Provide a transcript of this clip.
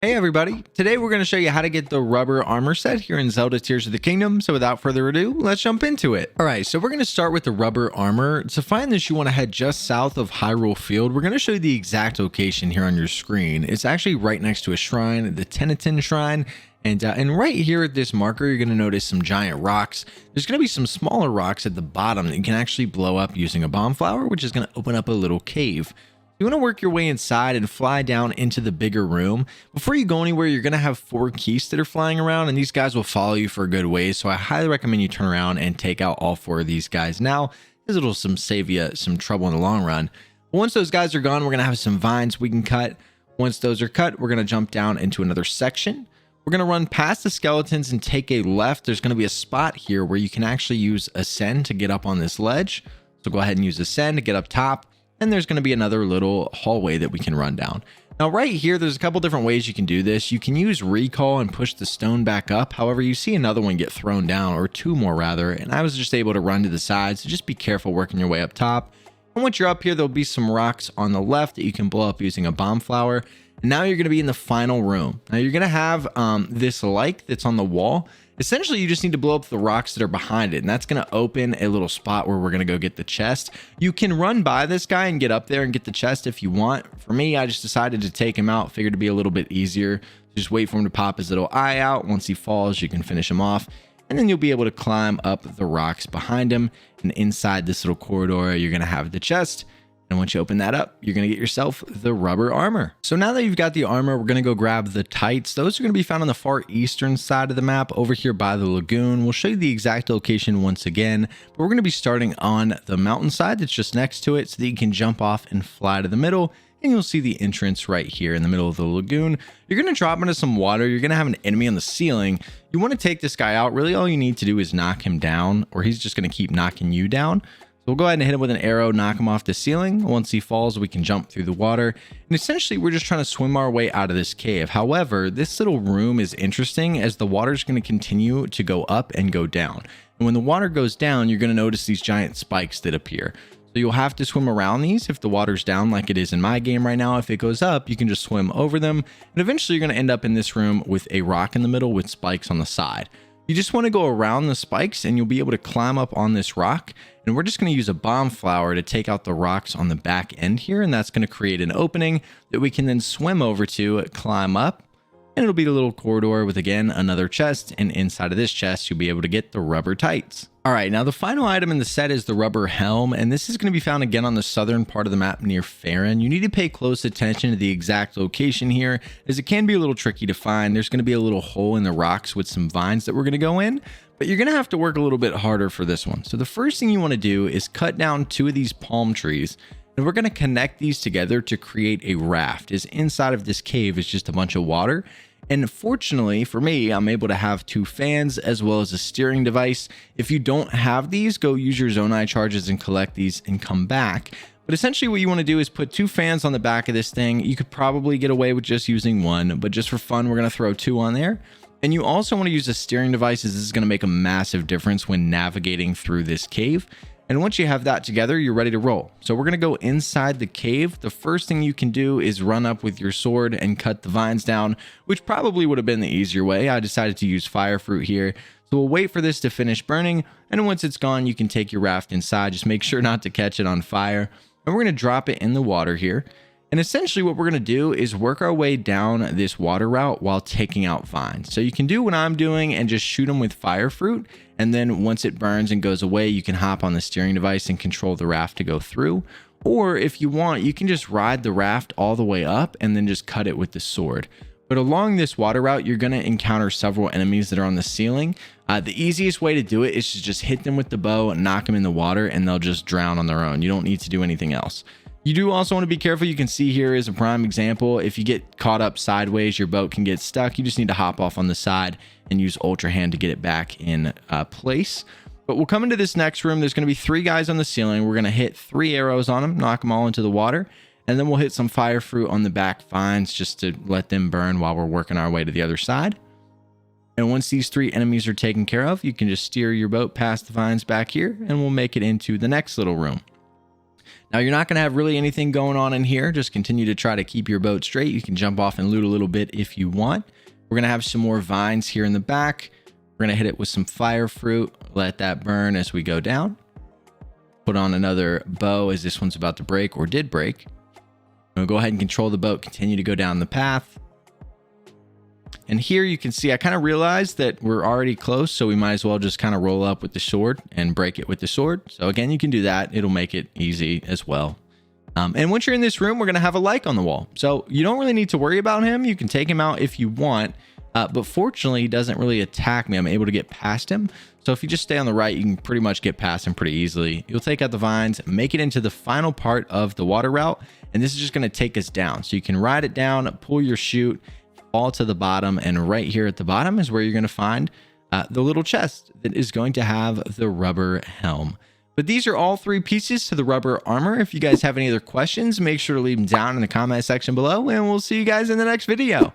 Hey everybody, today we're going to show you how to get the rubber armor set here in Zelda Tears of the Kingdom, so without further ado, let's jump into it. Alright, so we're going to start with the rubber armor. To find this, you want to head just south of Hyrule Field. We're going to show you the exact location here on your screen. It's actually right next to a shrine, the Tennatin Shrine, and right here at this marker, you're going to notice some giant rocks. There's going to be some smaller rocks at the bottom that you can actually blow up using a bomb flower, which is going to open up a little cave. You want to work your way inside and fly down into the bigger room. Before you go anywhere, you're going to have 4 keys that are flying around, and these guys will follow you for a good ways. So I highly recommend you turn around and take out all 4 of these guys now, because it'll save you some trouble in the long run. But once those guys are gone, we're going to have some vines we can cut. Once those are cut, we're going to jump down into another section. We're going to run past the skeletons and take a left. There's going to be a spot here where you can actually use Ascend to get up on this ledge. So go ahead and use Ascend to get up top. And there's going to be another little hallway that we can run down. Now right here, there's a couple different ways you can do this. You can use recall and push the stone back up. However, you see another one get thrown down, or 2 more rather, and I was just able to run to the side. So just be careful working your way up top. And once you're up here, there'll be some rocks on the left that you can blow up using a bomb flower. And now you're going to be in the final room. Now you're going to have this light that's on the wall. Essentially, you just need to blow up the rocks that are behind it, and that's going to open a little spot where we're going to go get the chest. You can run by this guy and get up there and get the chest if you want. For me, I just decided to take him out, figured it'd be a little bit easier. Just wait for him to pop his little eye out. Once he falls, you can finish him off, and then you'll be able to climb up the rocks behind him. And inside this little corridor, you're going to have the chest. And once you open that up, you're going to get yourself the rubber armor. So now that you've got the armor, we're going to go grab the tights. Those are going to be found on the far eastern side of the map over here by the lagoon. We'll show you the exact location once again, but we're going to be starting on the mountainside that's just next to it so that you can jump off and fly to the middle. And you'll see the entrance right here in the middle of the lagoon. You're going to drop into some water. You're going to have an enemy on the ceiling. You want to take this guy out. Really, all you need to do is knock him down, or he's just going to keep knocking you down. So we'll go ahead and hit him with an arrow, knock him off the ceiling. Once he falls, we can jump through the water. And essentially, we're just trying to swim our way out of this cave. However, this little room is interesting as the water is going to continue to go up and go down. And when the water goes down, you're going to notice these giant spikes that appear. So you'll have to swim around these if the water's down like it is in my game right now. If it goes up, you can just swim over them. And eventually, you're going to end up in this room with a rock in the middle with spikes on the side. You just want to go around the spikes and you'll be able to climb up on this rock. And we're just going to use a bomb flower to take out the rocks on the back end here. And that's going to create an opening that we can then swim over to, climb up. And it'll be a little corridor with, again, another chest. And inside of this chest, you'll be able to get the rubber tights. All right, now the final item in the set is the rubber helm. And this is going to be found again on the southern part of the map near Faron. You need to pay close attention to the exact location here, as it can be a little tricky to find. There's going to be a little hole in the rocks with some vines that we're going to go in. But you're going to have to work a little bit harder for this one. So the first thing you want to do is cut down 2 of these palm trees. And we're going to connect these together to create a raft, as inside of this cave is just a bunch of water. And fortunately for me, I'm able to have 2 fans as well as a steering device. If you don't have these, go use your Zonai charges and collect these and come back. But essentially what you want to do is put 2 fans on the back of this thing. You could probably get away with just using 1, but just for fun, we're going to throw 2 on there. And you also want to use a steering device, as this is going to make a massive difference when navigating through this cave. And once you have that together, you're ready to roll. So we're going to go inside the cave. The first thing you can do is run up with your sword and cut the vines down, which probably would have been the easier way. I decided to use fire fruit here. So we'll wait for this to finish burning. And once it's gone, you can take your raft inside. Just make sure not to catch it on fire. And we're going to drop it in the water here. And essentially what we're going to do is work our way down this water route while taking out vines. So you can do what I'm doing and just shoot them with fire fruit. And then once it burns and goes away, you can hop on the steering device and control the raft to go through. Or if you want, you can just ride the raft all the way up and then just cut it with the sword. But along this water route, you're going to encounter several enemies that are on the ceiling. The easiest way to do it is to just hit them with the bow and knock them in the water, and they'll just drown on their own. You don't need to do anything else. You do also want to be careful. You can see here is a prime example. If you get caught up sideways, your boat can get stuck. You just need to hop off on the side and use Ultra Hand to get it back in place. But we'll come into this next room. There's going to be 3 guys on the ceiling. We're going to hit 3 arrows on them, knock them all into the water. And then we'll hit some fire fruit on the back vines just to let them burn while we're working our way to the other side. And once these 3 enemies are taken care of, you can just steer your boat past the vines back here, and we'll make it into the next little room. Now, you're not going to have really anything going on in here. Just continue to try to keep your boat straight. You can jump off and loot a little bit if you want. We're going to have some more vines here in the back. We're going to hit it with some fire fruit. Let that burn as we go down. Put on another bow as this one's about to break or did break. We'll go ahead and control the boat. Continue to go down the path. And here you can see I kind of realized that we're already close, so we might as well just kind of roll up with the sword and break it with the sword. So again, you can do that. It'll make it easy as well. And once you're in this room, we're going to have a like on the wall. So you don't really need to worry about him. You can take him out if you want. But fortunately, he doesn't really attack me. I'm able to get past him. So if you just stay on the right, you can pretty much get past him pretty easily. You'll take out the vines, make it into the final part of the water route. And this is just going to take us down. So you can ride it down, pull your chute, fall to the bottom, and right here at the bottom is where you're going to find the little chest that is going to have the rubber helm. But these are all 3 pieces to the rubber armor. If you guys have any other questions, make sure to leave them down in the comment section below, and we'll see you guys in the next video.